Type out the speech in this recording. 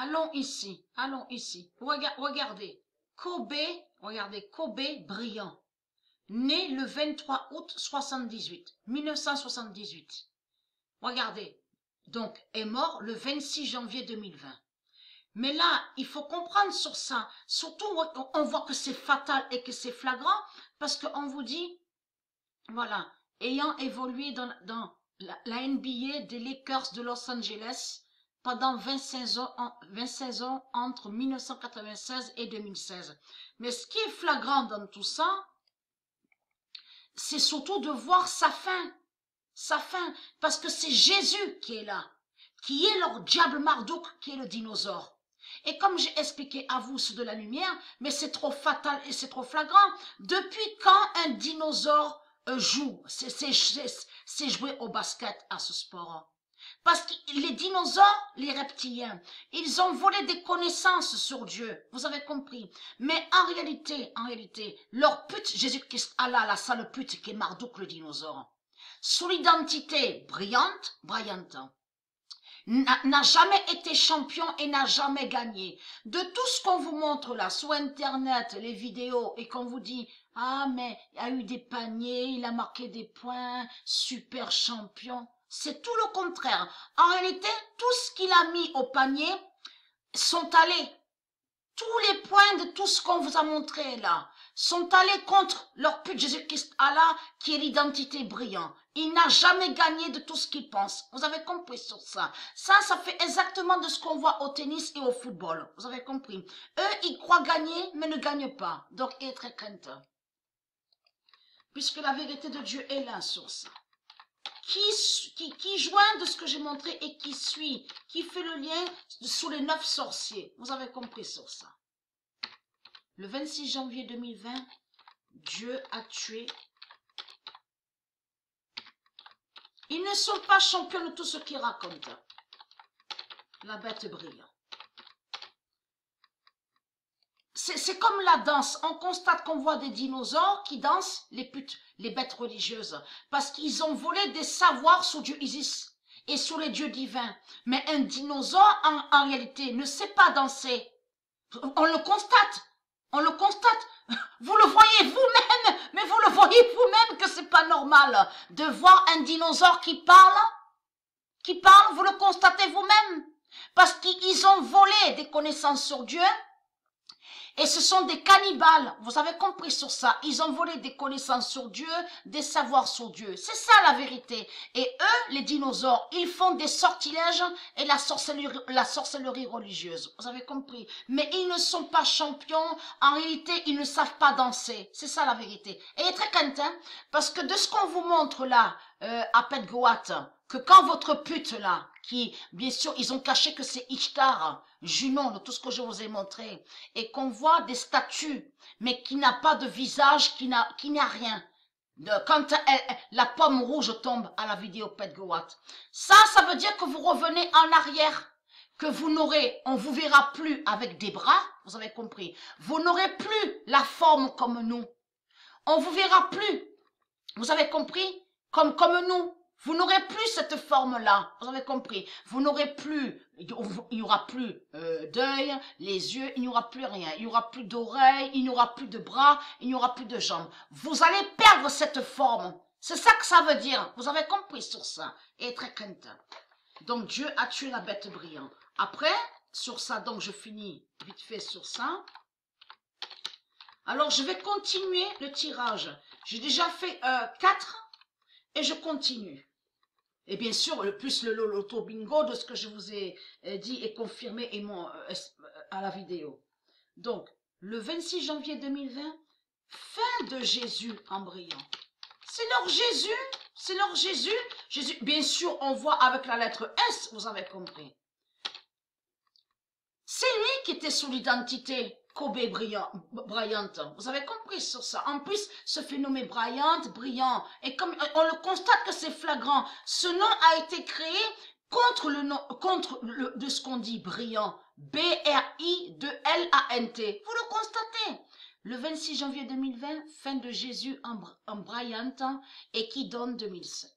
Allons ici. Regardez. Regardez, Kobe Bryant. Né le 23 août 1978. Regardez. Donc, est mort le 26 janvier 2020. Mais là, il faut comprendre sur ça. Surtout, on voit que c'est fatal et que c'est flagrant parce qu'on vous dit, voilà, ayant évolué dans la NBA des Lakers de Los Angeles pendant 26 ans entre 1996 et 2016. Mais ce qui est flagrant dans tout ça, c'est surtout de voir sa fin, parce que c'est Jésus qui est là, qui est leur diable Marduk, qui est le dinosaure. Et comme j'ai expliqué à vous ceux de la lumière, mais c'est trop fatal et c'est trop flagrant, depuis quand un dinosaure joue, c'est jouer au basket à ce sport? Parce que les dinosaures, les reptiliens, ils ont volé des connaissances sur Dieu, vous avez compris. Mais en réalité, leur pute, Jésus-Christ, Allah, la sale pute qui est Marduk le dinosaure, sous l'identité brillante, n'a jamais été champion et n'a jamais gagné. De tout ce qu'on vous montre là, sur Internet, les vidéos, et qu'on vous dit, ah mais il a eu des paniers, il a marqué des points, super champion. C'est tout le contraire. En réalité, tout ce qu'il a mis au panier sont allés. Tous les points de tout ce qu'on vous a montré là sont allés contre leur pute Jésus-Christ Allah qui est l'identité brillante. Il n'a jamais gagné de tout ce qu'il pense. Vous avez compris sur ça. Ça fait exactement de ce qu'on voit au tennis et au football. Vous avez compris. Eux, ils croient gagner, mais ne gagnent pas. Donc, il est très craintif. Puisque la vérité de Dieu est là sur ça. Qui joint de ce que j'ai montré et qui suit, qui fait le lien sous les 9 sorciers. Vous avez compris sur ça. Le 26 janvier 2020, Dieu a tué. Ils ne sont pas champions de tout ce qu'ils racontent. La bête brillante. C'est comme la danse. On constate qu'on voit des dinosaures qui dansent, les putes, les bêtes religieuses, parce qu'ils ont volé des savoirs sur Dieu Isis et sur les dieux divins. Mais un dinosaure, en réalité, ne sait pas danser. On le constate. Vous le voyez vous-même, mais vous le voyez vous-même que c'est pas normal de voir un dinosaure qui parle, vous le constatez vous-même, parce qu'ils ont volé des connaissances sur Dieu. Et ce sont des cannibales, vous avez compris sur ça. Ils ont volé des connaissances sur Dieu, des savoirs sur Dieu. C'est ça la vérité. Et eux, les dinosaures, ils font des sortilèges et la sorcellerie religieuse. Vous avez compris. Mais ils ne sont pas champions. En réalité, ils ne savent pas danser. C'est ça la vérité. Et il est très quentin, parce que de ce qu'on vous montre là, à Petgoat, que quand votre pute là, qui, bien sûr, ils ont caché que c'est Ishtar, Junon, de tout ce que je vous ai montré, et qu'on voit des statues, mais qui n'a pas de visage, qui n'a rien. Quand la pomme rouge tombe à la vidéo Petgoat. Ça veut dire que vous revenez en arrière, que on vous verra plus avec des bras, vous avez compris. Vous n'aurez plus la forme comme nous. On vous verra plus, vous avez compris, comme nous. Vous n'aurez plus cette forme-là, vous avez compris. Vous n'aurez plus, il n'y aura plus d'œil, les yeux, il n'y aura plus rien. Il n'y aura plus d'oreilles, il n'y aura plus de bras, il n'y aura plus de jambes. Vous allez perdre cette forme. C'est ça que ça veut dire. Vous avez compris sur ça. Et très craintif. Donc Dieu a tué la bête brillante. Après, sur ça, donc je finis vite fait sur ça. Alors je vais continuer le tirage. J'ai déjà fait 4 et je continue. Et bien sûr, le plus le loto bingo de ce que je vous ai dit est confirmé à la vidéo. Donc, le 26 janvier 2020, fin de Jésus en brillant. C'est leur Jésus. Jésus, bien sûr, on voit avec la lettre S, vous avez compris. C'est lui qui était sous l'identité Kobe Bryant. Vous avez compris sur ça. En plus, se fait nommer Bryant. Et comme on le constate que c'est flagrant, ce nom a été créé contre de ce qu'on dit brillant. B-R-I-2-L-A-N-T. Vous le constatez. Le 26 janvier 2020, fin de Jésus en Bryant et qui donne 2007.